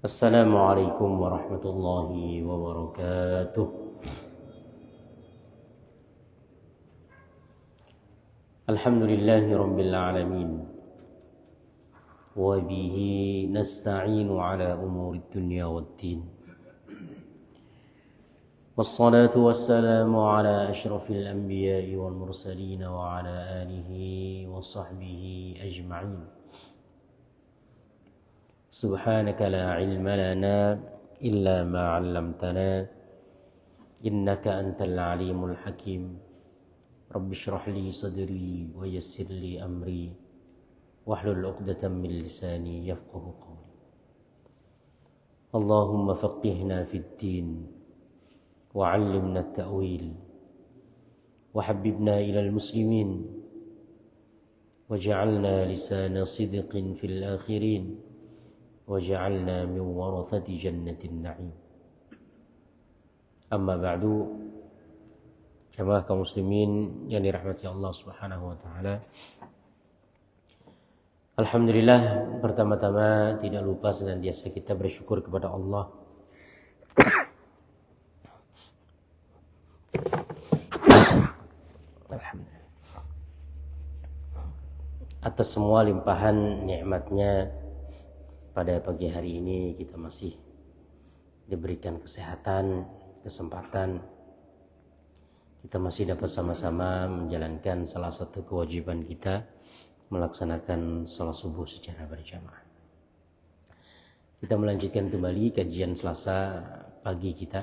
السلام عليكم ورحمة الله وبركاته. الحمد لله رب العالمين، وبه نستعين على أمور الدنيا والدين، والصلاة والسلام على أشرف الأنبياء والمرسلين وعلى آله وصحبه أجمعين. سبحانك لا علم لنا إلا ما علمتنا إنك أنت العليم الحكيم. رب اشرح لي صدري ويسر لي أمري واحلل عقدة من لساني يفقه قولي. اللهم فقهنا في الدين وعلمنا التأويل وحببنا إلى المسلمين وجعلنا لسان صدق في الآخرين وجعلنا من ورثة جنة النعيم. Amma ba'du, jamaah kaum muslimin yang dirahmati Allah Subhanahu wa taala. Alhamdulillah, pertama-tama tidak lupa senantiasa kita bersyukur kepada Allah atas semua limpahan nikmatnya. Pada pagi hari ini kita masih diberikan kesehatan, kesempatan. Kita masih dapat sama-sama menjalankan salah satu kewajiban kita, melaksanakan salat subuh secara berjamaah. Kita melanjutkan kembali kajian Selasa pagi kita.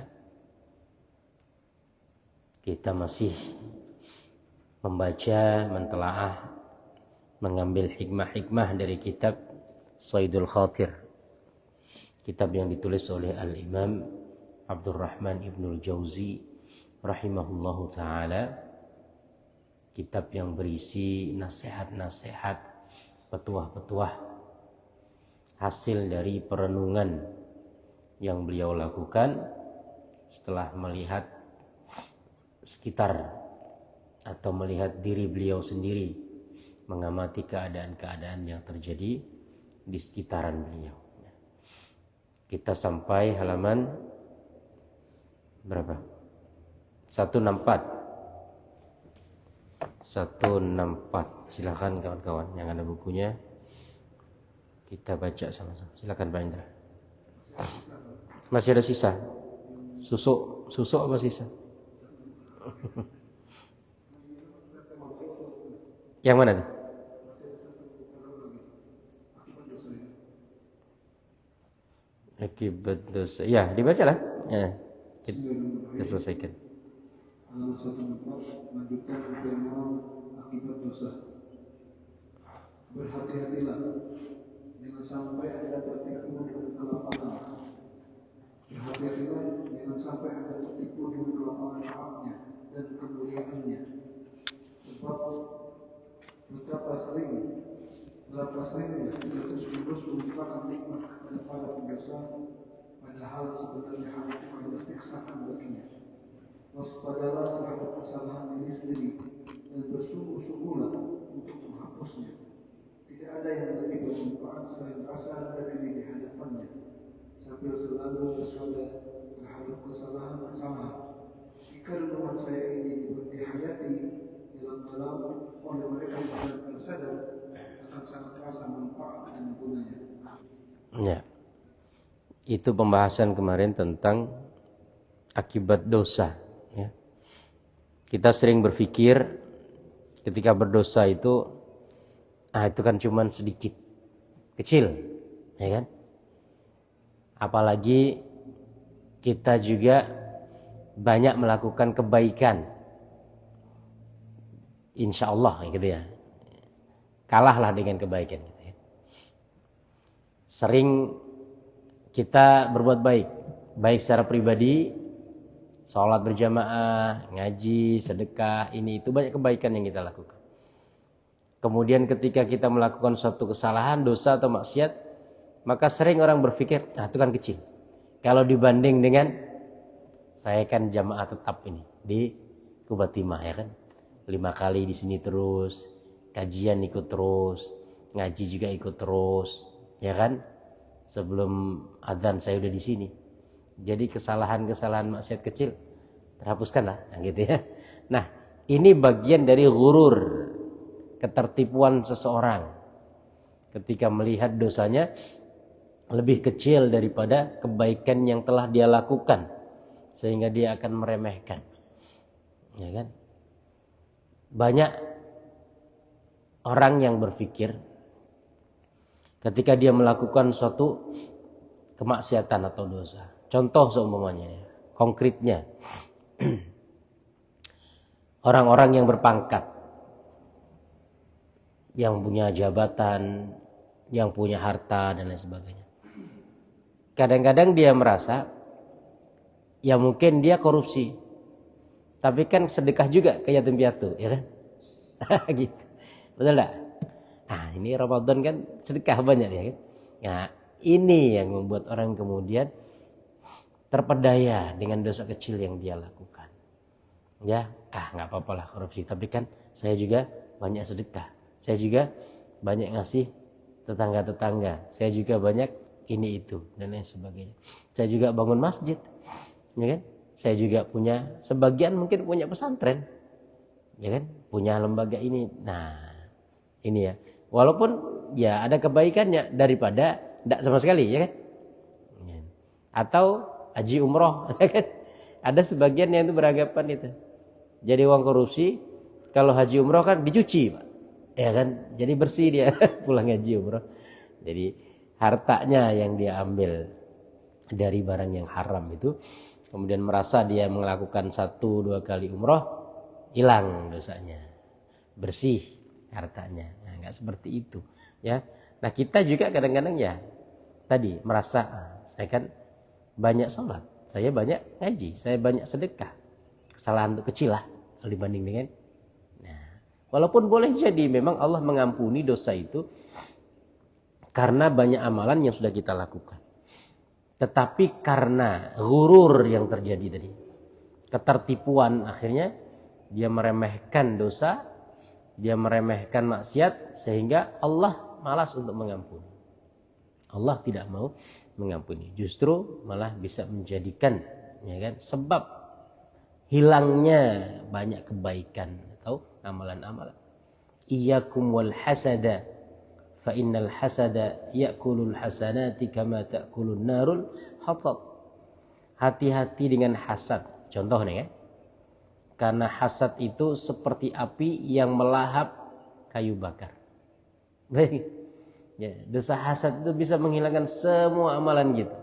Kita masih membaca, mentelaah, mengambil hikmah-hikmah dari kitab Saidul Khatir, kitab yang ditulis oleh Al-Imam Abdurrahman Ibnul Jauzi rahimahullahu ta'ala. Kitab yang berisi nasihat-nasihat, petuah-petuah hasil dari perenungan yang beliau lakukan setelah melihat sekitar atau melihat diri beliau sendiri, mengamati keadaan-keadaan yang terjadi di sekitaran beliau. Kita sampai halaman berapa? 164. Silakan kawan-kawan yang ada bukunya, kita baca sama-sama. Silakan Pak Indra. Masih ada sisa? Susuk apa sisa? Yang mana tuh? Akibat dosa. Ya, dibacalah. Ya. Kita selesaikan. Halaman 104 melanjutkan tema akibat dosa. Berhati-hatilah jangan sampai Anda tertipu dengan kelapangan. Berhati-hatilah jangan sampai Anda tertipu dengan kelapangan haknya dan kemuliaannya. Sebab betapa seringnya kita terus melupakan nikmat kepada para pendosa, padahal sebenarnya hal itu adalah siksaan baginya. Waspadalah terhadap kesalahan diri sendiri dan bersungguh-sungguhlah untuk menghapusnya. Tidak ada yang lebih bermanfaat selain rasa rendah diri di hadapannya, sambil selalu bersadar terhadap kesalahan. Jika renungan saya ini dihayati dalam oleh mereka yang bersadar, akan sangat terasa manfaat dan gunanya. Ya. Itu pembahasan kemarin tentang akibat dosa, ya. Kita sering berpikir ketika berdosa itu kan cuman sedikit, kecil, ya kan? Apalagi kita juga banyak melakukan kebaikan, insya Allah gitu ya. Kalahlah dengan kebaikan gitu ya. Sering kita berbuat baik secara pribadi, sholat berjamaah, ngaji, sedekah, ini itu banyak kebaikan yang kita lakukan. Kemudian ketika kita melakukan suatu kesalahan, dosa atau maksiat, maka sering orang berpikir, itu kan kecil. Kalau dibanding dengan saya kan jamaah tetap ini di Kubatimah, ya kan, 5 kali di sini terus, kajian ikut terus, ngaji juga ikut terus, ya kan? sebelum adzan saya udah di sini. Jadi kesalahan-kesalahan maksiat kecil terhapuskan lah, gitu ya. Nah, ini bagian dari ghurur, ketertipuan seseorang ketika melihat dosanya lebih kecil daripada kebaikan yang telah dia lakukan, sehingga dia akan meremehkan, ya kan? Banyak orang yang berpikir ketika dia melakukan suatu kemaksiatan atau dosa. Contoh seumpamanya, konkretnya, orang-orang yang berpangkat, yang punya jabatan, yang punya harta dan lain sebagainya. Kadang-kadang dia merasa ya mungkin dia korupsi, tapi kan sedekah juga ke yatim piatu, ya kan? Gitu. Betul enggak? Nah, ini Ramadan kan sedekah banyak ya kan? Nah, ini yang membuat orang kemudian terpedaya dengan dosa kecil yang dia lakukan. Ya, nggak apa-apalah korupsi, tapi kan saya juga banyak sedekah. Saya juga banyak ngasih tetangga-tetangga. Saya juga banyak ini itu dan lain sebagainya. Saya juga bangun masjid, ya kan? Saya juga punya sebagian mungkin punya pesantren, ya kan? Punya lembaga ini. Nah, ini ya. Walaupun ya ada kebaikannya daripada tidak sama sekali, ya kan? Atau haji umroh, ya kan? Ada sebagian yang itu beranggapan itu. Jadi uang korupsi kalau haji umroh kan dicuci, Pak. Ya kan? Jadi bersih dia pulang haji umroh. Jadi hartanya yang dia ambil dari barang yang haram itu, kemudian merasa dia melakukan 1-2 kali umroh, hilang dosanya, bersih hartanya. Nah, nggak seperti itu, ya. Nah, kita juga kadang-kadang ya tadi merasa saya kan banyak sholat, saya banyak ngaji, saya banyak sedekah, kesalahan itu kecil lah kalau dibanding dengan. Nah, walaupun boleh jadi memang Allah mengampuni dosa itu karena banyak amalan yang sudah kita lakukan, tetapi karena ghurur yang terjadi tadi, ketertipuan, akhirnya dia meremehkan dosa, dia meremehkan maksiat, sehingga Allah malas untuk mengampuni. Allah tidak mau mengampuni, justru malah bisa menjadikan, ya kan, sebab hilangnya banyak kebaikan atau amalan-amalan. Iyyakum wal hasada fa innal hasada ya'kulul hasanati kama ta'kulun narul hatab. Hati-hati dengan hasad. Contoh nih ya. Karena hasad itu seperti api yang melahap kayu bakar. Baik. Ya, dosa hasad itu bisa menghilangkan semua amalan kita.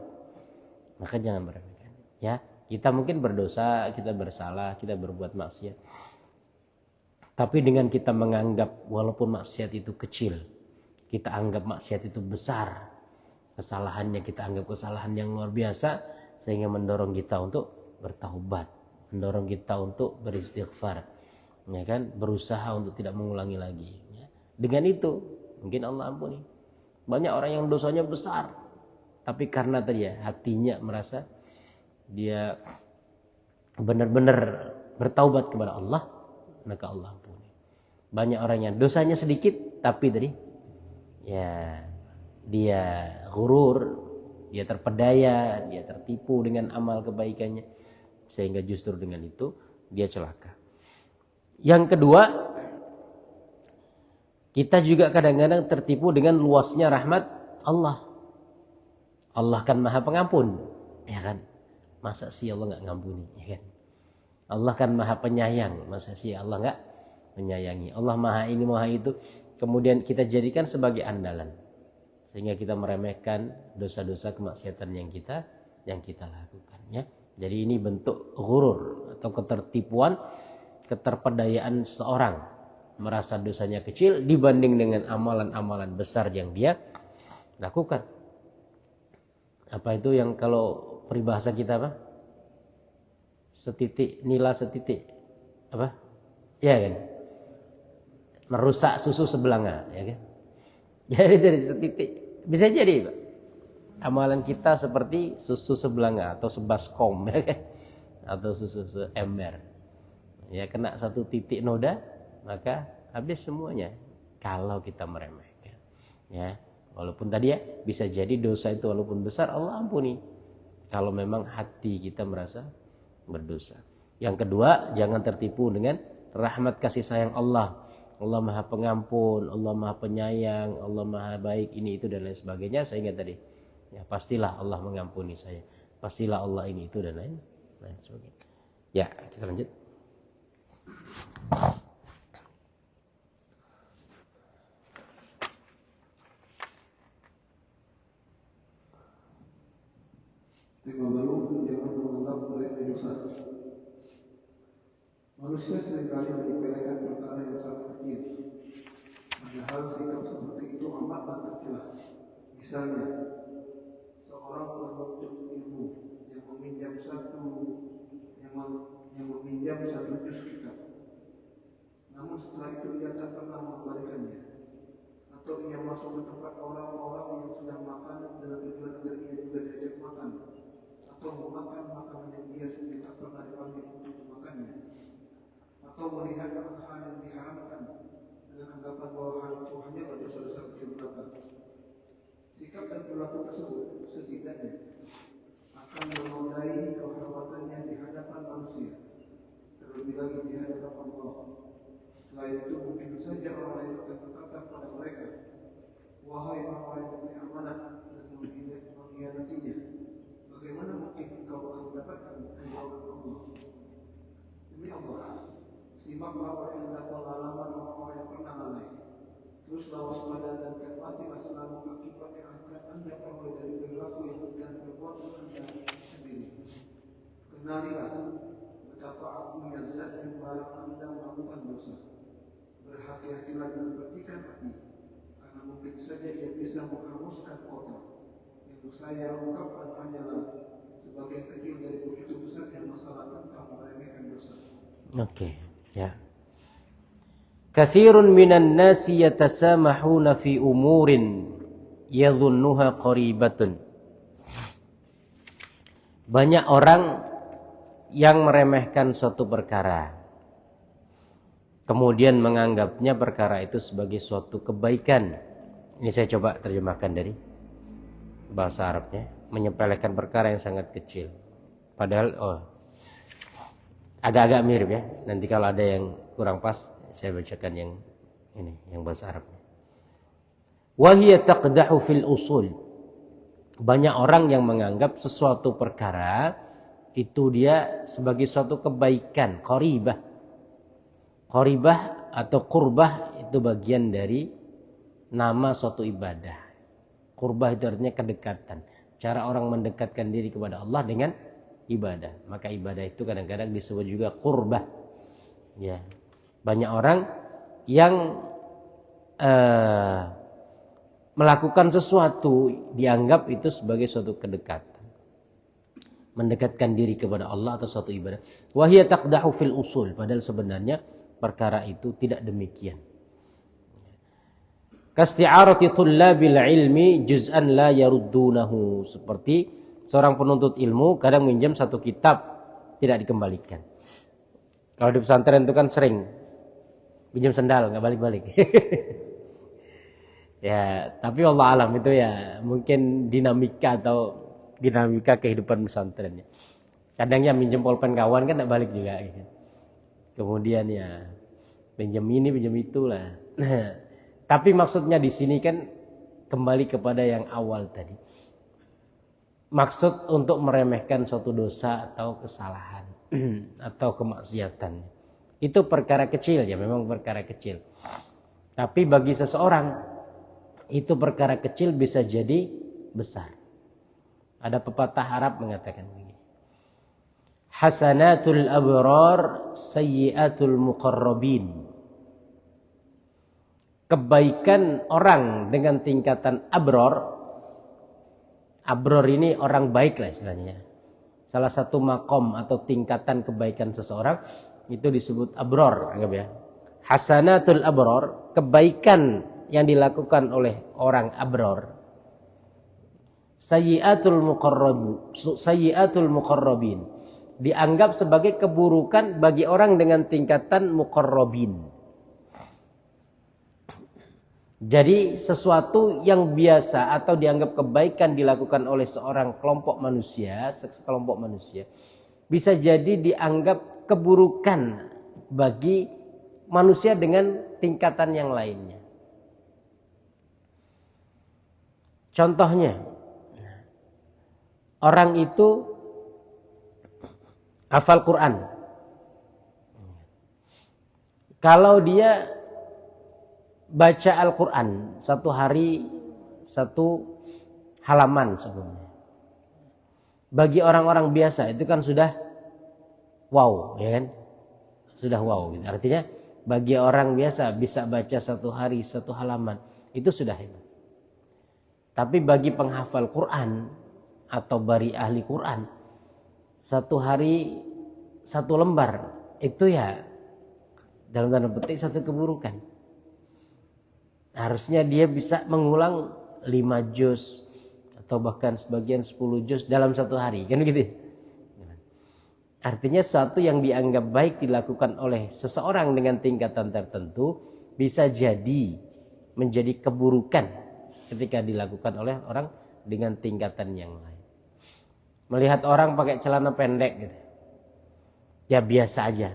Maka jangan meremehkan. Ya, kita mungkin berdosa, kita bersalah, kita berbuat maksiat. Tapi dengan kita menganggap walaupun maksiat itu kecil, kita anggap maksiat itu besar, kesalahannya kita anggap kesalahan yang luar biasa, sehingga mendorong kita untuk bertaubat, mendorong kita untuk beristighfar, ya kan, berusaha untuk tidak mengulangi lagi. Ya. Dengan itu mungkin Allah ampuni. Banyak orang yang dosanya besar, tapi karena tadi ya hatinya merasa dia benar-benar bertaubat kepada Allah, maka Allah ampuni. Banyak orang yang dosanya sedikit, tapi tadi ya dia ghurur, dia terpedaya, dia tertipu dengan amal kebaikannya, sehingga justru dengan itu dia celaka. Yang kedua, kita juga kadang-kadang tertipu dengan luasnya rahmat Allah. Allah kan Maha Pengampun, ya kan? Masa sih Allah nggak ngampuni, ya kan? Allah kan Maha Penyayang, masa sih Allah nggak menyayangi? Allah Maha ini, Maha itu. Kemudian kita jadikan sebagai andalan, sehingga kita meremehkan dosa-dosa kemaksiatan yang kita lakukan, ya. Jadi ini bentuk ghurur atau ketertipuan, keterpedayaan seorang, merasa dosanya kecil dibanding dengan amalan-amalan besar yang dia lakukan. Apa itu yang kalau peribahasa kita apa? Setitik nila setitik apa? Ya kan? Merusak susu sebelanga, ya kan? Jadi dari setitik bisa jadi, Pak. Amalan kita seperti susu sebelanga atau sebaskom, ya kan? Atau susu ember. Ya, kena satu titik noda, maka habis semuanya kalau kita meremehkan, ya. Walaupun tadi ya bisa jadi dosa itu walaupun besar Allah ampuni kalau memang hati kita merasa berdosa. Yang kedua, jangan tertipu dengan rahmat kasih sayang Allah. Allah Maha Pengampun, Allah Maha Penyayang, Allah Maha Baik, ini itu dan lain sebagainya. Sehingga tadi ya pastilah Allah mengampuni saya, pastilah Allah ini itu dan lain sebagainya. Ya, kita lanjut. Lima baru jangan menganggap remeh dosa. Manusia seringkali menyepelekan perkara yang sangat kecil. Padahal sikap seperti itu amatlah tercela. Misalnya, seorang penuntut ilmu yang meminjam satu juz kitab, namun setelah itu ia tak pernah mengembalikannya, atau ia masuk ke tempat orang-orang yang sedang makan dengan tujuan agar ia juga diajak makan, atau memakan makanan yang dia sendiri tak pernah dipanggil untuk memakannya, atau melihat hal yang diharamkan dengan anggapan bahwa hal itu hanyalah dosa-dosa kecil belaka. Sikap dan perilaku tersebut setidaknya akan menodai kehormatannya di hadapan manusia, terlebih lagi di hadapan Allah. Selain itu mungkin saja orang lain akan berkata kepada mereka, wahai orang-orang yang punya amanat dan mengkhianatinya, bagaimana mungkin engkau akan mendapatkan pertolongan Allah? Demi Allah, simaklah oleh anda pengalaman orang-orang yang pernah lalai. Teruslah waspada dan cermatilah selalu akibat yang akan anda peroleh dari perilaku yang dan perbuatan anda sendiri. Kenalilah betapa agungnya zat yang melarang anda melakukan dosa. Berhati-hatilah dengan percikan api, karena mungkin saja ia bisa menghanguskan kota. Yang saya ungkapkan hanyalah sebagian kecil dari begitu besarnya masalah tentang meremehkan dosa. Oke, ya. Katsirun minan nasi yatasamahuna fi umurin yadhunnuha qaribatun. Banyak orang yang meremehkan suatu perkara, kemudian menganggapnya perkara itu sebagai suatu kebaikan. Ini saya coba terjemahkan dari bahasa Arabnya, menyepelekan perkara yang sangat kecil. Padahal agak-agak mirip ya. Nanti kalau ada yang kurang pas, saya bacakan yang ini, yang bahasa Arabnya. Wa hiya taqdahu fil usul. Banyak orang yang menganggap sesuatu perkara itu dia sebagai suatu kebaikan, qaribah. Qaribah atau qurbah itu bagian dari nama suatu ibadah. Qurbah itu artinya kedekatan. Cara orang mendekatkan diri kepada Allah dengan ibadah. Maka ibadah itu kadang-kadang disebut juga qurbah. Ya. Banyak orang yang melakukan sesuatu dianggap itu sebagai suatu kedekatan, mendekatkan diri kepada Allah atau suatu ibadah. Wahia taqdahu fil usul, padahal sebenarnya perkara itu tidak demikian. Kasti'arati thullabil ilmi juz'an la yaruddunahu, seperti seorang penuntut ilmu kadang minjam satu kitab tidak dikembalikan. Kalau di pesantren itu kan sering pinjam sendal nggak balik-balik. Ya, tapi Allah alam itu ya mungkin dinamika kehidupan pesantren. Kadangnya minjem pulpen kawan kan nggak balik juga. Gitu. Kemudian ya pinjam ini pinjam itulah. Tapi maksudnya di sini kan kembali kepada yang awal tadi. Maksud untuk meremehkan suatu dosa atau kesalahan atau kemaksiatan. Itu perkara kecil ya, memang perkara kecil. Tapi bagi seseorang itu perkara kecil bisa jadi besar. Ada pepatah Arab mengatakan begini. Hasanatul abrar sayyiatul muqarrabin. Kebaikan orang dengan tingkatan abror. Abror ini orang baik lah istilahnya. Salah satu makom atau tingkatan kebaikan seseorang itu disebut abror, anggap ya. Hasanatul abror, kebaikan yang dilakukan oleh orang abror. Sayyiatul muqarrabin, dianggap sebagai keburukan bagi orang dengan tingkatan muqarrabin. Jadi sesuatu yang biasa atau dianggap kebaikan dilakukan oleh seorang kelompok manusia, sekelompok manusia, bisa jadi dianggap keburukan bagi manusia dengan tingkatan yang lainnya. Contohnya, orang itu hafal Quran. Kalau dia baca Al-Quran satu hari satu halaman sebelumnya, bagi orang-orang biasa itu kan sudah wow, ya kan? Sudah wow gitu. Artinya bagi orang biasa bisa baca satu hari satu halaman itu sudah hebat. Tapi bagi penghafal Quran atau bari ahli Quran, satu hari satu lembar itu ya dalam tanda petik satu keburukan. Harusnya dia bisa mengulang 5 juz atau bahkan sebagian 10 juz dalam satu hari, kan begitu? Artinya sesuatu yang dianggap baik dilakukan oleh seseorang dengan tingkatan tertentu bisa jadi menjadi keburukan ketika dilakukan oleh orang dengan tingkatan yang lain. Melihat orang pakai celana pendek gitu, ya biasa aja.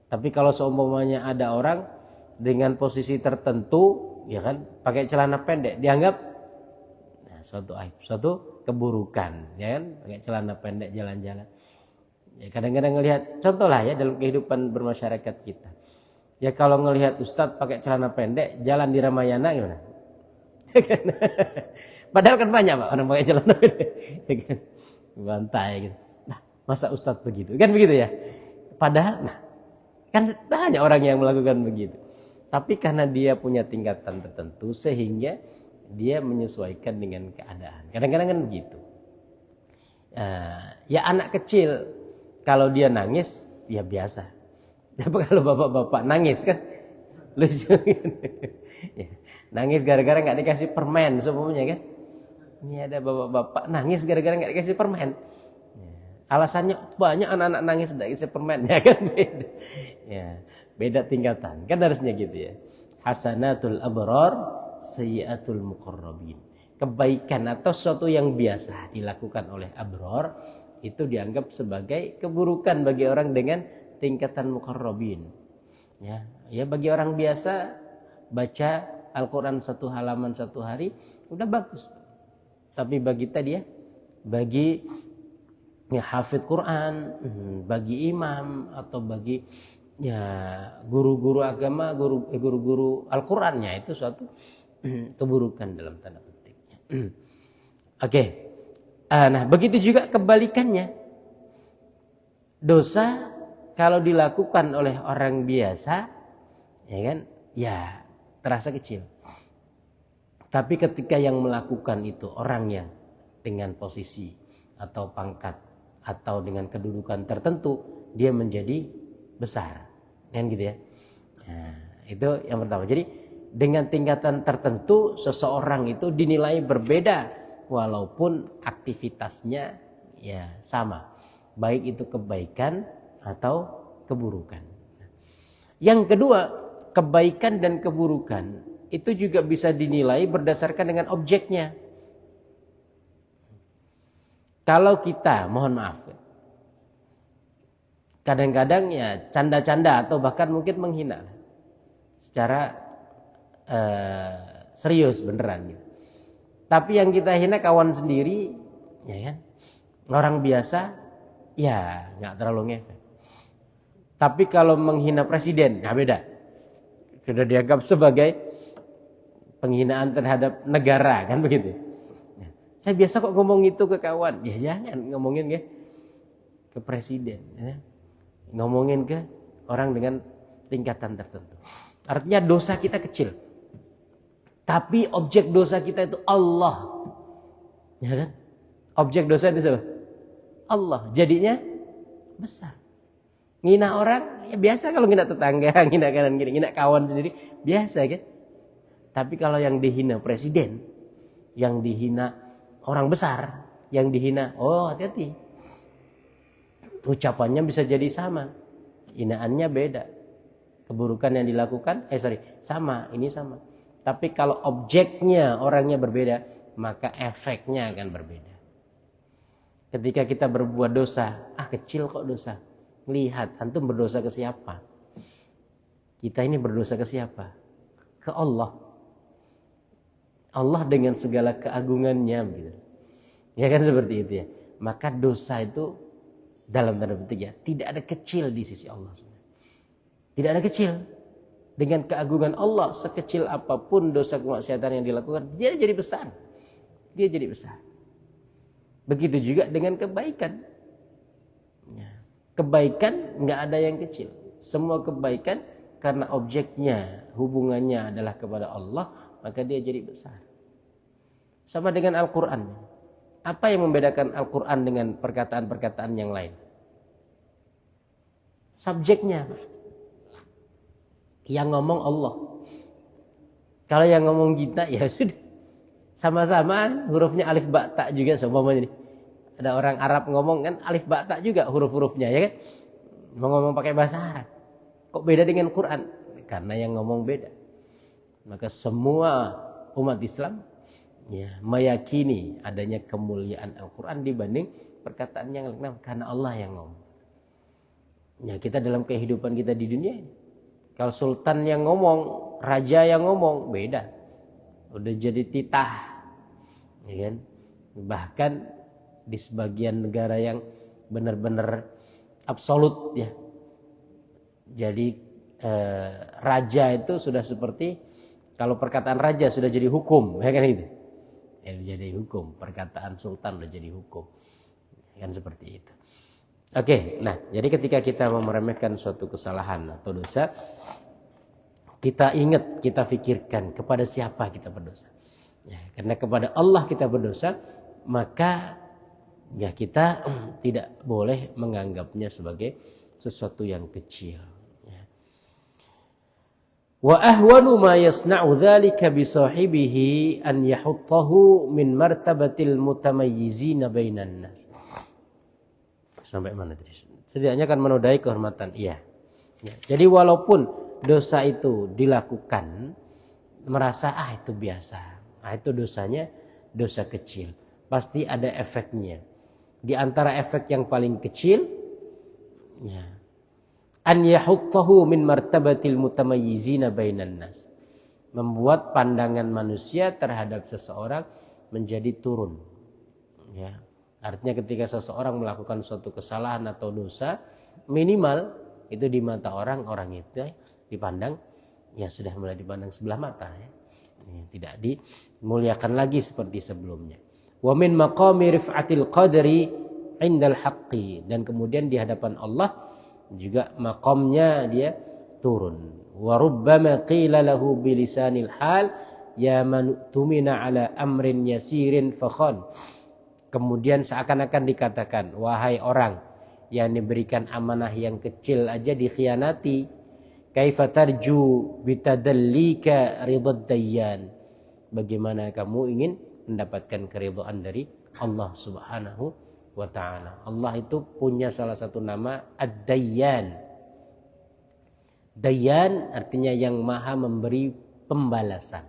Tapi kalau seumpamanya ada orang dengan posisi tertentu, ya kan, pakai celana pendek, dianggap suatu aib, suatu keburukan, ya kan, pakai celana pendek jalan-jalan. Ya, kadang-kadang ngelihat, contoh lah ya dalam kehidupan bermasyarakat kita. Ya kalau ngelihat ustadz pakai celana pendek jalan di Ramayana gimana? Padahal kan banyak Pak orang pakai celana pendek, ya kan? Bantai gitu. Nah, masa ustadz begitu? Kan begitu ya? Padahal, nah, kan banyak orang yang melakukan begitu. Tapi karena dia punya tingkatan tertentu sehingga dia menyesuaikan dengan keadaan. Kadang-kadang kan begitu. Ya anak kecil kalau dia nangis ya biasa. Tapi kalau bapak-bapak nangis kan lucu kan? Ya, nangis gara-gara nggak dikasih permen semuanya kan. Ini ada bapak-bapak nangis gara-gara nggak dikasih permen. Ya, alasannya banyak anak-anak nangis nggak dikasih permen, ya kan beda. Ya. Beda tingkatan, kan harusnya gitu ya. Hasanatul abrar, sayyiatul muqarrabin. Kebaikan atau sesuatu yang biasa dilakukan oleh abrar itu dianggap sebagai keburukan bagi orang dengan tingkatan muqarrabin. Ya bagi orang biasa baca Al-Quran satu halaman satu hari udah bagus. Tapi bagi tadi ya, bagi ya hafidz Quran, bagi imam atau bagi ya guru-guru agama, guru-guru Al-Qur'annya itu suatu keburukan dalam tanda petik. Oke. Nah, begitu juga kebalikannya. Dosa kalau dilakukan oleh orang biasa, ya kan? Ya, terasa kecil. Tapi ketika yang melakukan itu orang yang dengan posisi atau pangkat atau dengan kedudukan tertentu, dia menjadi besar. Kan gitu ya. Nah, itu yang pertama. Jadi dengan tingkatan tertentu seseorang itu dinilai berbeda walaupun aktivitasnya ya sama. Baik itu kebaikan atau keburukan. Yang kedua, kebaikan dan keburukan itu juga bisa dinilai berdasarkan dengan objeknya. Kalau kita, mohon maaf, kadang-kadang ya canda-canda atau bahkan mungkin menghina secara serius beneran gitu. Tapi yang kita hina kawan sendiri, ya kan, orang biasa, ya nggak terlalu ngefek. Tapi kalau menghina presiden, nah beda. Sudah dianggap sebagai penghinaan terhadap negara, kan begitu. Nah, saya biasa kok ngomong itu ke kawan, ya jangan ngomongin ke presiden, ya. Ngomongin ke orang dengan tingkatan tertentu. Artinya dosa kita kecil. Tapi objek dosa kita itu Allah. Ya kan? Objek dosa itu siapa? Allah. Jadinya besar. Ngina orang, ya biasa kalau ngina tetangga, ngina kanan kiri, ngina kawan sendiri, biasa kan? Tapi kalau yang dihina presiden, yang dihina orang besar, yang dihina, oh hati-hati. Ucapannya bisa jadi sama, hinaannya beda. Keburukan yang dilakukan, sama, ini sama. Tapi kalau objeknya orangnya berbeda, maka efeknya akan berbeda. Ketika kita berbuat dosa, kecil kok dosa. Lihat, antum berdosa ke siapa? Kita ini berdosa ke siapa? Ke Allah. Allah dengan segala keagungannya, gitu. Ya kan seperti itu ya. Maka dosa itu dalam tanda petik ya, tidak ada kecil di sisi Allah. Tidak ada kecil. Dengan keagungan Allah, sekecil apapun dosa kemaksiatan yang dilakukan, dia jadi besar. Dia jadi besar. Begitu juga dengan kebaikan. Ya. Kebaikan nggak ada yang kecil. Semua kebaikan karena objeknya, hubungannya adalah kepada Allah, maka dia jadi besar. Sama dengan Al-Quran. Apa yang membedakan Al-Quran dengan perkataan-perkataan yang lain? Subjeknya. Yang ngomong Allah. Kalau yang ngomong kita, ya sudah. Sama-sama hurufnya alif ba ta juga seumpamanya. Ada orang Arab ngomong kan alif ba ta juga huruf-hurufnya, ya kan? Mau ngomong pakai bahasa Arab. Kok beda dengan Quran? Karena yang ngomong beda. Maka semua umat Islam ya meyakini adanya kemuliaan Al-Quran dibanding perkataan yang lain karena Allah yang ngomong. Ya kita dalam kehidupan kita di dunia ini, kalau sultan yang ngomong, raja yang ngomong, beda. Udah jadi titah, ya kan? Bahkan di sebagian negara yang benar-benar absolut, ya. Jadi raja itu sudah seperti, kalau perkataan raja sudah jadi hukum, ya kan itu? Ya, jadi hukum. Perkataan sultan sudah jadi hukum, kan seperti itu. Oke, nah jadi ketika kita meremehkan suatu kesalahan atau dosa, kita ingat, kita pikirkan kepada siapa kita berdosa. Ya, karena kepada Allah kita berdosa, maka ya kita tidak boleh menganggapnya sebagai sesuatu yang kecil. Ya. Wa ahwanu ma yasna'u dzalika bi sahibihi an yahuttahu min martabatil mutamayyizina bainan nas. Sampai mana tadi? Setidaknya kan menodai kehormatan. Iya. Ya. Jadi walaupun dosa itu dilakukan, merasa itu biasa. Itu dosanya dosa kecil. Pasti ada efeknya. Di antara efek yang paling kecil, ya, an yahuttahu min martabatil mutamayyizina bainan nas. Membuat pandangan manusia terhadap seseorang menjadi turun. Ya. Artinya ketika seseorang melakukan suatu kesalahan atau dosa, minimal itu di mata orang itu dipandang, ya sudah mulai dipandang sebelah mata, ya. Tidak dimuliakan lagi seperti sebelumnya. Wa min maqami rif'atil qadri indal haqqi, dan kemudian di hadapan Allah juga maqamnya dia turun. Wa rubbama qila lahu bilisanil hal ya man tumina ala amrin yasirin fakhan. Kemudian seakan-akan dikatakan, wahai orang yang diberikan amanah yang kecil aja dikhianati, kaifa tarju bitadallika ridad dayyan. Bagaimana kamu ingin mendapatkan keridhaan dari Allah Subhanahu wa taala. Allah itu punya salah satu nama Ad-Dayyan. Dayyan artinya yang maha memberi pembalasan.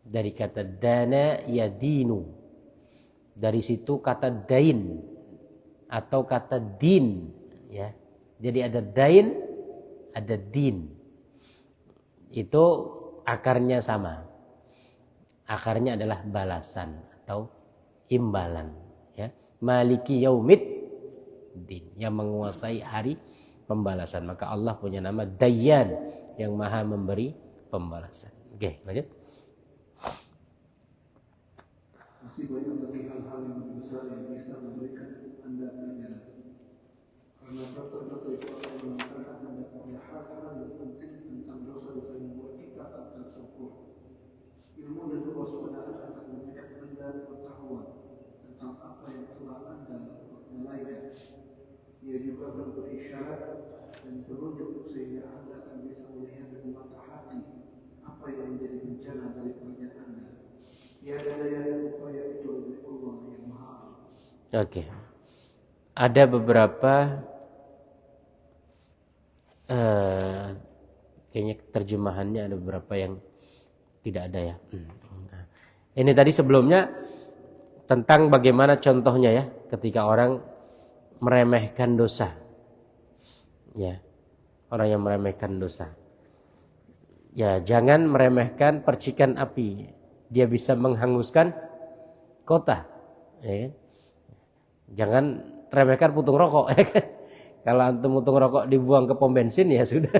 Dari kata dana yadinu. Dari situ kata dain atau kata din, ya. Jadi ada dain, ada din. Itu akarnya sama. Akarnya adalah balasan atau imbalan, ya. Maliki yaumid din, yang menguasai hari pembalasan. Maka Allah punya nama Dayyan, yang maha memberi pembalasan. Oke, lanjut. Masih banyak lagi hal-hal yang besar yang bisa memberikan Anda pelajaran. Karena faktor-faktor itu akan mengantarkan Anda pada hal-hal yang penting tentang dosa-dosa yang membuat kita tak tersentuh. Ilmu dan kewaspadaan akan memberikan Anda pengetahuan tentang apa yang telah Anda lalaikan. Ia juga akan berisyarat dan penunjuk sehingga Anda akan bisa melihat dengan mata hati apa yang menjadi bencana dari pekerjaan Anda. Ya daya dan upaya itu dari Allah yang Maha. Oke. Ada beberapa kayaknya terjemahannya ada beberapa yang Tidak ada ya. Nah, ini tadi sebelumnya tentang bagaimana contohnya ya ketika orang meremehkan dosa. Ya. Orang yang meremehkan dosa. Ya, jangan meremehkan percikan api. Dia bisa menghanguskan kota. Ya kan? Jangan remehkan puntung rokok. Ya kan? Kalau antum puntung rokok dibuang ke pom bensin ya sudah.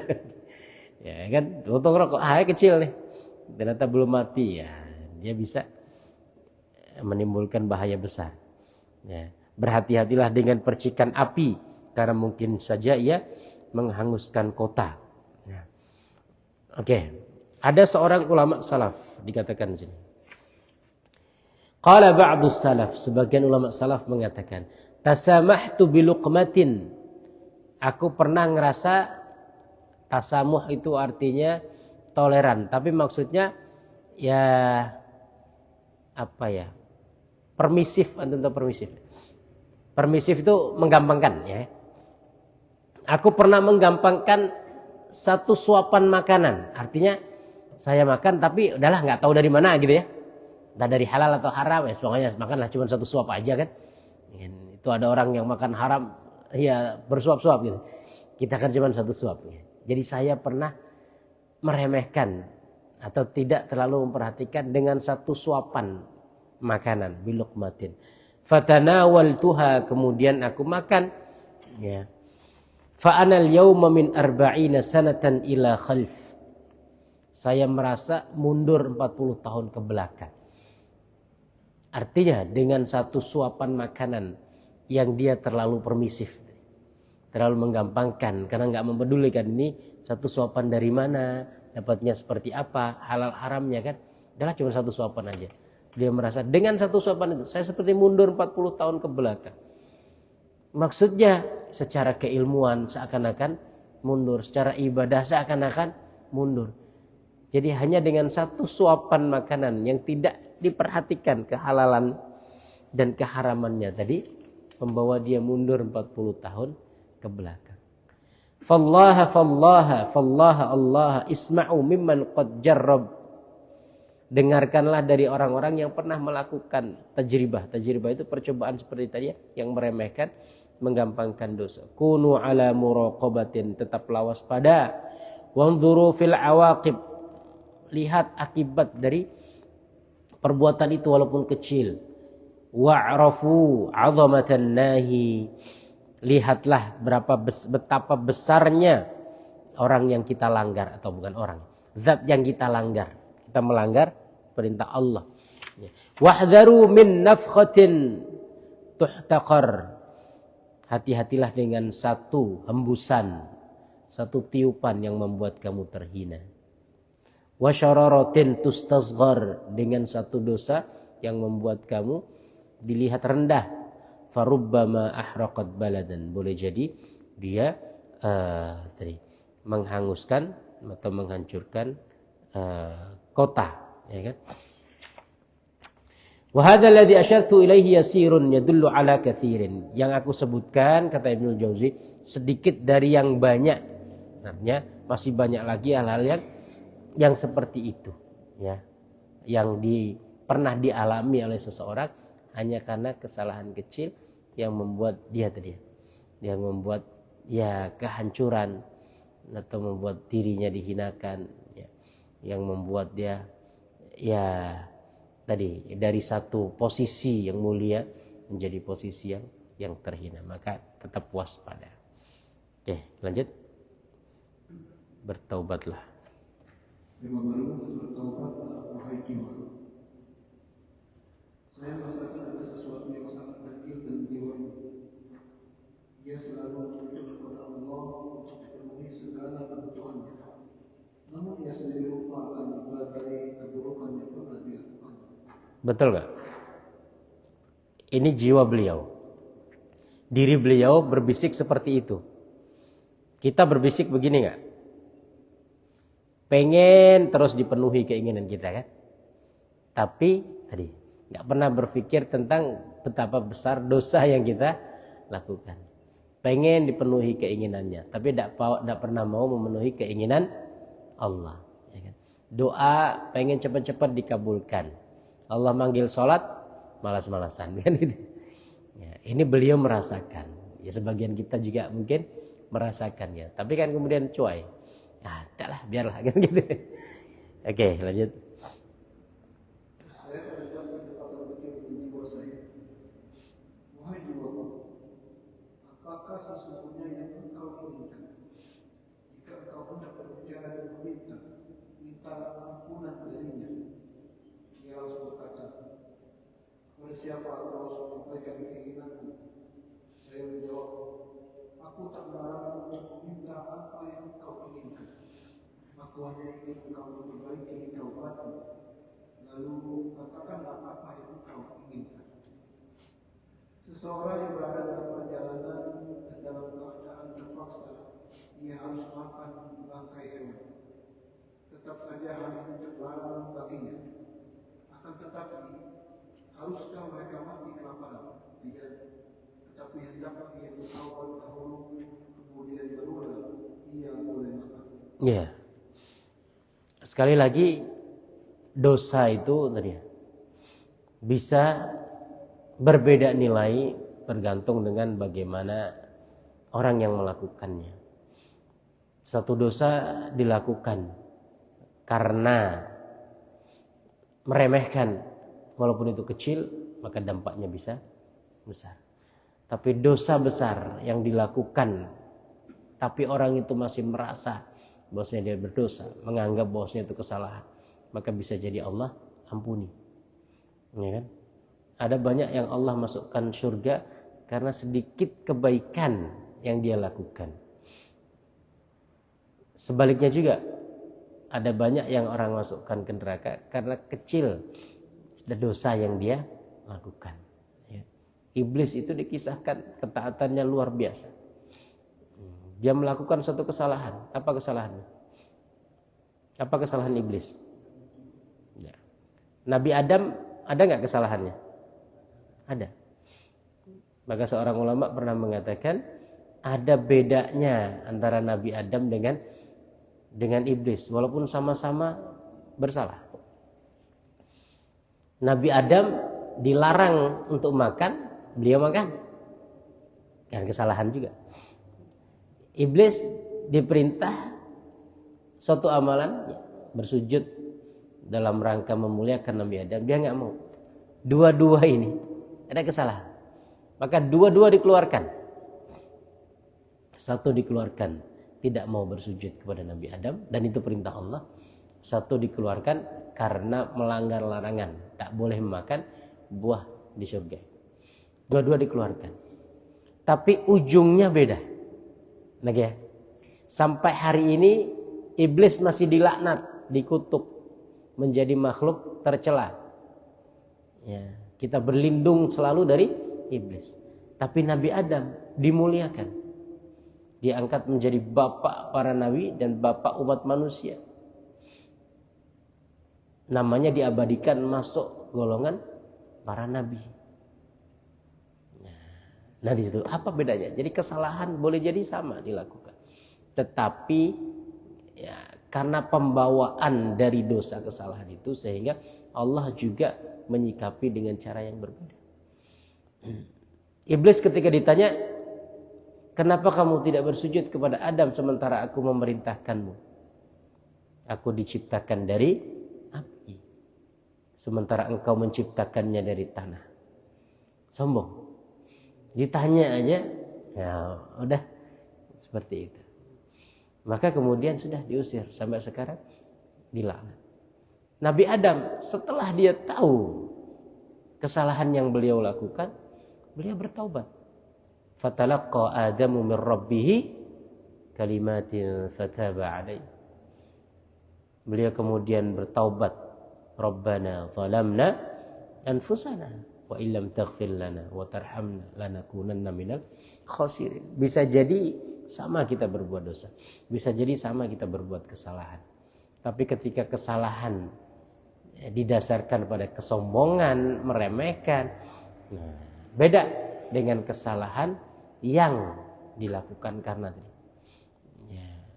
Ya kan, puntung rokok kecil nih. Ternyata belum mati ya. Dia bisa menimbulkan bahaya besar. Ya. Berhati-hatilah dengan percikan api karena mungkin saja ia menghanguskan kota. Ya. Oke, ada seorang ulama salaf dikatakan di sini. Qala ba'du salaf, sebagian ulama salaf mengatakan, tasamahtu biluqmatin. Aku pernah ngerasa tasamuh itu artinya toleran, tapi maksudnya ya apa ya? Permisif, atau permisif. Permisif itu menggampangkan ya. Aku pernah menggampangkan satu suapan makanan. Artinya saya makan tapi udahlah nggak tahu dari mana gitu ya. Entah dari halal atau haram ya. Soalnya makanlah cuma satu suap aja kan. Itu ada orang yang makan haram ya bersuap-suap gitu. Kita kan cuma satu suap. Jadi saya pernah meremehkan atau tidak terlalu memperhatikan dengan satu suapan makanan biluqmatin. Fatanawaltuha, kemudian aku makan ya. Fa anal yauma min 40 sanatan ila khalf. Saya merasa mundur 40 tahun ke belakang. Artinya dengan satu suapan makanan yang dia terlalu permisif, terlalu menggampangkan karena enggak mempedulikan ini satu suapan dari mana, dapatnya seperti apa, halal haramnya kan. Adalah cuma satu suapan aja. Dia merasa dengan satu suapan itu saya seperti mundur 40 tahun ke belakang. Maksudnya secara keilmuan seakan-akan mundur, secara ibadah seakan-akan mundur. Jadi hanya dengan satu suapan makanan yang tidak diperhatikan kehalalan dan keharamannya tadi membawa dia mundur 40 tahun ke belakang. Fallaha Allah isma'u mimman qad jarrab. Dengarkanlah dari orang-orang yang pernah melakukan tajribah. Tajribah itu percobaan seperti tadi ya, yang meremehkan, menggampangkan dosa. Kunu ala muraqabatin, tetaplah waspada. Wanzuru fil awaqib, lihat akibat dari perbuatan itu walaupun kecil. Wa'rafu 'azamatan nahi, lihatlah betapa besarnya orang yang kita langgar, atau bukan orang, zat yang kita langgar. Kita melanggar perintah Allah. Wahdharu min nafkhatin tuhtaqar, hati-hatilah dengan satu hembusan, satu tiupan yang membuat kamu terhina. Wa syararatin tustasghar, dengan satu dosa yang membuat kamu dilihat rendah. Farubbama ahraqat baladan, boleh jadi dia menghanguskan atau menghancurkan kota, ya kan? Wa hadzal ladzi asyartu ilaihi yasirun yadullu ala katsirin. Yang aku sebutkan, kata Ibnu Jauzi, sedikit dari yang banyak. Artinya masih banyak lagi hal-hal yang seperti itu, ya. Yang pernah dialami oleh seseorang hanya karena kesalahan kecil yang membuat dia yang membuat ya kehancuran atau membuat dirinya dihinakan, ya. Yang membuat dia ya tadi dari satu posisi yang mulia menjadi posisi yang terhina. Maka tetap waspada. Oke, lanjut. Bertaubatlah. Bertaubatlah wahai jiwa. Saya merasakan ada sesuatu yang sangat degil dalam jiwa ini. Ia selalu menuntut kepada Allah untuk dipenuhi segala kebutuhannya. Namun ia sendiri lupa akan berbagai keburukan yang pernah dilakukan. Betul gak? Ini jiwa beliau. Diri beliau berbisik seperti itu. Kita berbisik begini gak? Pengen terus dipenuhi keinginan kita kan? Tapi tadi gak pernah berpikir tentang betapa besar dosa yang kita lakukan. Pengen dipenuhi keinginannya, tapi tidak pernah mau memenuhi keinginan Allah. Ya kan? Doa pengen cepat-cepat dikabulkan. Allah manggil sholat, malas-malasan kan itu. Ya, ini beliau merasakan. Ya sebagian kita juga mungkin merasakannya. Tapi kan kemudian cuai. Ya, udahlah, biarlah kan gitu. Oke, lanjut. Saya terdengar kata-kata berpikir di jiwa saya. Wahai jiwaku, apakah sesungguhnya yang engkau inginkan? Jika engkau hendak berbicara dan meminta, mintalah ampunan darinya. Ia langsung berkata, kepada siapa aku harus menyampaikan keinginanku? Saya menjawab, aku tak melarang untuk meminta apa yang engkau inginkan. Aku hanya ingin engkau memperbaiki taubatmu. Lalu katakanlah apa yang engkau inginkan. Seseorang yang berada dalam perjalanan dan dalam keadaan terpaksa, ia harus makan bangkai hewan. Tetap saja hal ini terlarang baginya. Akan tetapi, haruskah mereka mati kelaparan? Tidak. Tetapi hendaklah ia bertaubat dahulu, kemudian barulah ia boleh makan. Ya. Sekali lagi, dosa itu tadi bisa berbeda nilai tergantung dengan bagaimana orang yang melakukannya. Satu dosa dilakukan karena meremehkan, walaupun itu kecil, maka dampaknya bisa besar. Tapi dosa besar yang dilakukan, tapi orang itu masih merasa bahwasanya dia berdosa, menganggap bahwasanya itu kesalahan, maka bisa jadi Allah ampuni. Ya kan? Ada banyak yang Allah masukkan surga karena sedikit kebaikan yang dia lakukan. Sebaliknya juga, ada banyak yang orang masukkan ke neraka karena kecil dosa yang dia lakukan. Ya. Iblis itu dikisahkan ketaatannya luar biasa. Dia melakukan suatu kesalahan. Apa kesalahannya? Apa kesalahan iblis? Ya. Nabi Adam ada nggak kesalahannya? Ada. Maka seorang ulama pernah mengatakan ada bedanya antara Nabi Adam dengan iblis, walaupun sama-sama bersalah. Nabi Adam dilarang untuk makan, beliau makan. Kan kesalahan juga. Iblis diperintah suatu amalan, ya, bersujud dalam rangka memuliakan Nabi Adam, dia nggak mau. Dua-dua ini ada kesalahan, maka dua-dua dikeluarkan. Satu dikeluarkan tidak mau bersujud kepada Nabi Adam, dan itu perintah Allah. Satu dikeluarkan karena melanggar larangan, tak boleh memakan buah di surga. Dua-dua dikeluarkan, tapi ujungnya beda. Lagi ya. Sampai hari ini iblis masih dilaknat, dikutuk, menjadi makhluk tercela. Ya, kita berlindung selalu dari iblis. Tapi Nabi Adam dimuliakan, diangkat menjadi bapak para nabi dan bapak umat manusia. Namanya diabadikan masuk golongan para nabi. Nah di situ apa bedanya? Jadi kesalahan boleh jadi sama dilakukan, tetapi ya, karena pembawaan dari dosa kesalahan itu sehingga Allah juga menyikapi dengan cara yang berbeda. Iblis ketika ditanya, kenapa kamu tidak bersujud kepada Adam sementara aku memerintahkanmu? Aku diciptakan dari api, sementara engkau menciptakannya dari tanah. Sombong. Ditanya aja, ya udah seperti itu. Maka kemudian sudah diusir sampai sekarang dilaknat. Nabi Adam setelah dia tahu kesalahan yang beliau lakukan, beliau bertaubat. Fatalaqqa Adamu min rabbih kalimatin fataba alaihi. Beliau kemudian bertaubat, Rabbana zalamna anfusana wa illam taghfir lana wa tarhamna lanakunanna minal khasirin. Bisa jadi sama kita berbuat dosa, bisa jadi sama kita berbuat kesalahan. Tapi ketika kesalahan didasarkan pada kesombongan, meremehkan, nah, beda dengan kesalahan yang dilakukan karena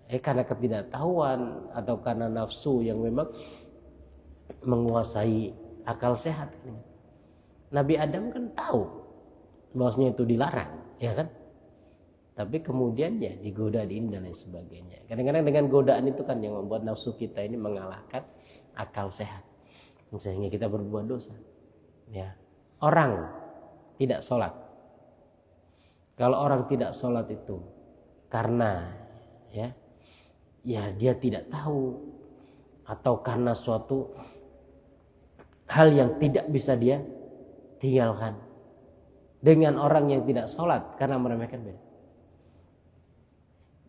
Karena ketidaktahuan atau karena nafsu yang memang menguasai akal sehat. Nabi Adam kan tahu bahwasanya itu dilarang, ya kan? Tapi kemudian ya digoda dan lain sebagainya. Kadang-kadang dengan godaan itu kan yang membuat nafsu kita ini mengalahkan akal sehat, sehingga kita berbuat dosa. Ya, orang tidak sholat. Kalau orang tidak sholat itu karena ya dia tidak tahu atau karena suatu hal yang tidak bisa dia tinggalkan. Dengan orang yang tidak sholat karena meremehkan beda.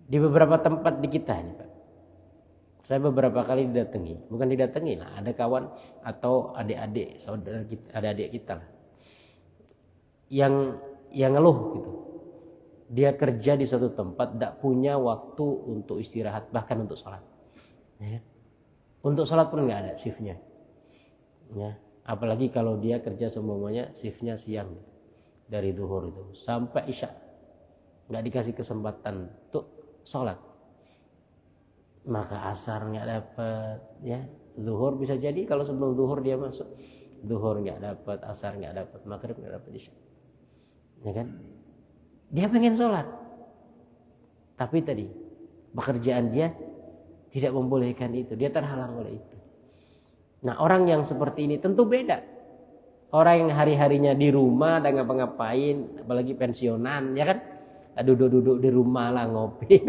Di beberapa tempat di kita ini Pak, saya beberapa kali bukan didatangi lah, ada kawan atau adik-adik saudara kita, adik-adik kita lah, yang ngeluh gitu. Dia kerja di suatu tempat, tidak punya waktu untuk istirahat, bahkan untuk sholat. Ya. Untuk sholat pun nggak ada shiftnya. Ya. Apalagi kalau dia kerja semuanya shiftnya siang, dari zuhur itu sampai isya, nggak dikasih kesempatan untuk sholat. Maka asar nggak dapat, ya. Zuhur bisa jadi kalau sebelum zuhur dia masuk, zuhur nggak dapat, asar nggak dapat, maghrib nggak dapat, isya. Ya kan? Dia pengen sholat, tapi tadi pekerjaan dia tidak membolehkan itu, dia terhalang oleh itu. Nah, orang yang seperti ini tentu beda. Orang yang hari-harinya di rumah dan ngapa-ngapain, apalagi pensiunan, ya kan? Duduk-duduk di rumah lah ngopi,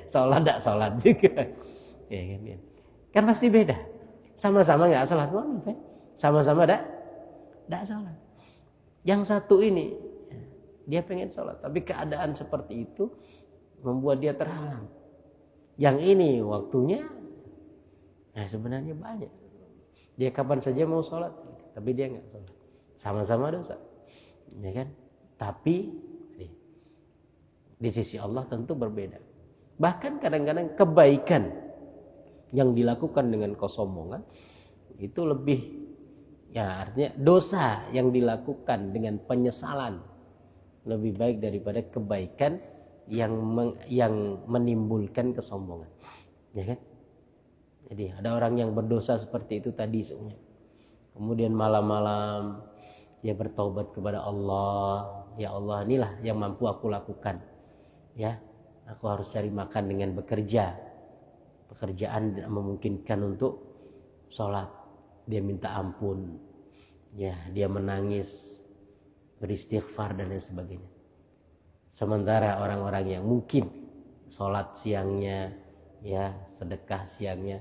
sholat tidak sholat juga, ya kan? Kan pasti beda. Sama-sama nggak sholat, sama-sama tidak sholat. Yang satu ini dia pengen sholat, tapi keadaan seperti itu membuat dia terhalang. Yang ini waktunya, sebenarnya banyak. Dia kapan saja mau sholat, tapi dia nggak sholat. Sama-sama dosa, ya kan? Tapi di sisi Allah tentu berbeda. Bahkan kadang-kadang kebaikan yang dilakukan dengan kesombongan itu lebih, artinya dosa yang dilakukan dengan penyesalan lebih baik daripada kebaikan yang menimbulkan kesombongan, ya kan? Jadi ada orang yang berdosa seperti itu tadi sebenarnya. Kemudian malam-malam dia bertaubat kepada Allah, ya Allah, inilah yang mampu aku lakukan, ya. Aku harus cari makan dengan bekerja. Pekerjaan tidak memungkinkan untuk sholat. Dia minta ampun, ya, dia menangis, beristighfar dan lain sebagainya. Sementara orang-orang yang mungkin sholat siangnya, ya, sedekah siangnya,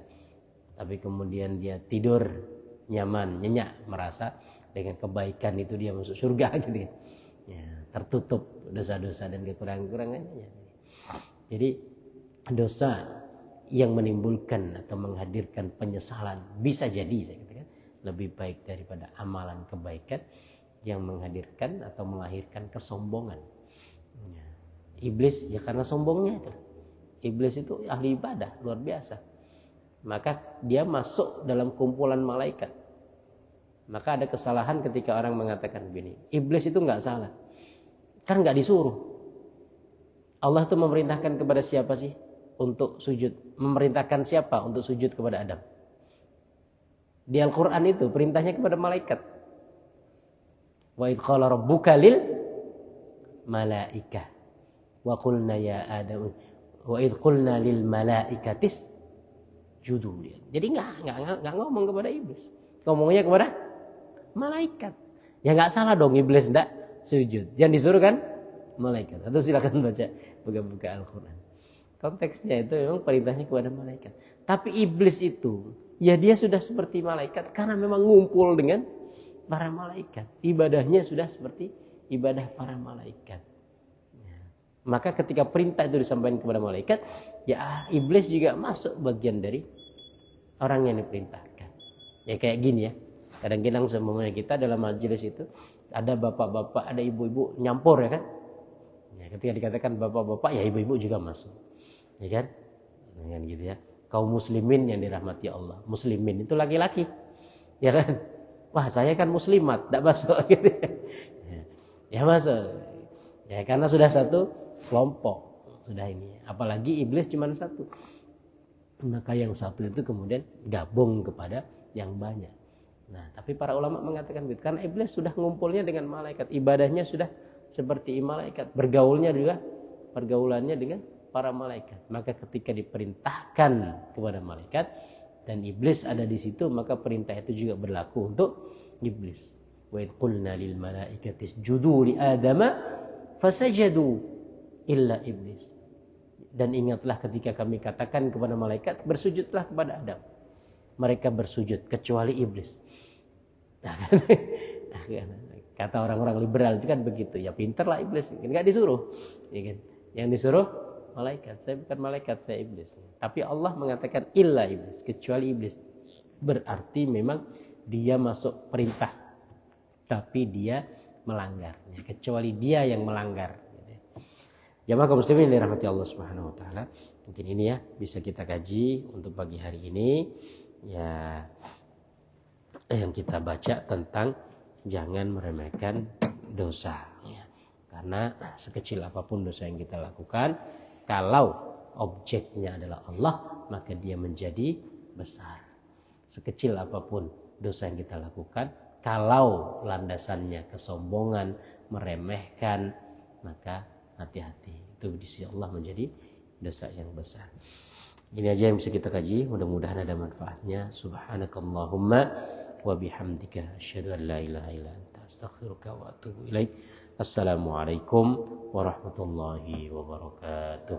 tapi kemudian dia tidur nyaman, nyenyak, merasa dengan kebaikan itu dia masuk surga gitu kan. Ya, tertutup dosa-dosa dan kekurangan-kekurangannya. Jadi dosa yang menimbulkan atau menghadirkan penyesalan bisa jadi, saya katakan, lebih baik daripada amalan kebaikan yang menghadirkan atau melahirkan kesombongan. Iblis ya karena sombongnya itu. Iblis itu ahli ibadah luar biasa. Maka dia masuk dalam kumpulan malaikat. Maka ada kesalahan ketika orang mengatakan begini, iblis itu nggak salah, kan nggak disuruh. Allah itu memerintahkan kepada siapa sih untuk sujud? Memerintahkan siapa untuk sujud kepada Adam? Di Al-Quran itu perintahnya kepada malaikat. Wa idh qala rabbuka lil malaikah wa qulna ya Adam wa idh qulna lil malaikatis judu. Jadi enggak ngomong kepada iblis. Ngomongnya kepada malaikat. Ya enggak salah dong iblis enggak sujud. Yang disuruh kan malaikat. Atau silakan buka Al-Qur'an. Konteksnya itu memang perintahnya kepada malaikat. Tapi iblis itu ya dia sudah seperti malaikat karena memang ngumpul dengan para malaikat, ibadahnya sudah seperti ibadah para malaikat. Maka ketika perintah itu disampaikan kepada malaikat, ya iblis juga masuk bagian dari orang yang diperintahkan. Ya kayak gini ya, kadang-kadang semuanya kita dalam majelis itu ada bapak-bapak, ada ibu-ibu nyampur ya kan. Ya, ketika dikatakan bapak-bapak, ya ibu-ibu juga masuk, ya kan? Dengan gitu ya. Kaum muslimin yang dirahmati Allah, muslimin itu laki-laki, ya kan? Wah saya kan muslimat, tidak masuk gitu. Ya masuk. Ya karena sudah satu kelompok. sudah ini. Apalagi iblis cuma satu. Maka yang satu itu kemudian gabung kepada yang banyak. Nah, tapi para ulama mengatakan begitu karena iblis sudah ngumpulnya dengan malaikat, ibadahnya sudah seperti malaikat, pergaulannya dengan para malaikat. Maka ketika diperintahkan kepada malaikat dan iblis ada di situ, maka perintah itu juga berlaku untuk iblis. Wa idh qulna lil malaikati isjudu li adama fasajadu illa iblis. Dan ingatlah ketika kami katakan kepada malaikat bersujudlah kepada Adam. Mereka bersujud kecuali iblis. Nah, kata orang-orang liberal itu kan begitu. Ya pinterlah iblis, enggak disuruh. Ya kan? Yang disuruh malaikat. Saya bukan malaikat, saya iblis. Tapi Allah mengatakan illa iblis, kecuali iblis. Berarti memang dia masuk perintah, tapi dia melanggarnya. Kecuali dia yang melanggar. Jamaah kaum muslimin yang dirahmati Allah Subhanahu wa taala. Mungkin ini ya bisa kita kaji untuk pagi hari ini ya, yang kita baca tentang jangan meremehkan dosa ya. Karena sekecil apapun dosa yang kita lakukan, kalau objeknya adalah Allah, maka dia menjadi besar. Sekecil apapun dosa yang kita lakukan, kalau landasannya kesombongan, meremehkan, maka hati-hati, itu di sisi Allah menjadi dosa yang besar. Ini aja yang bisa kita kaji, mudah-mudahan ada manfaatnya. Subhanakallahumma wa bihamdika asyhadu an la ilaha illa anta astaghfiruka wa atubu ilaik. Assalamualaikum warahmatullahi wabarakatuh.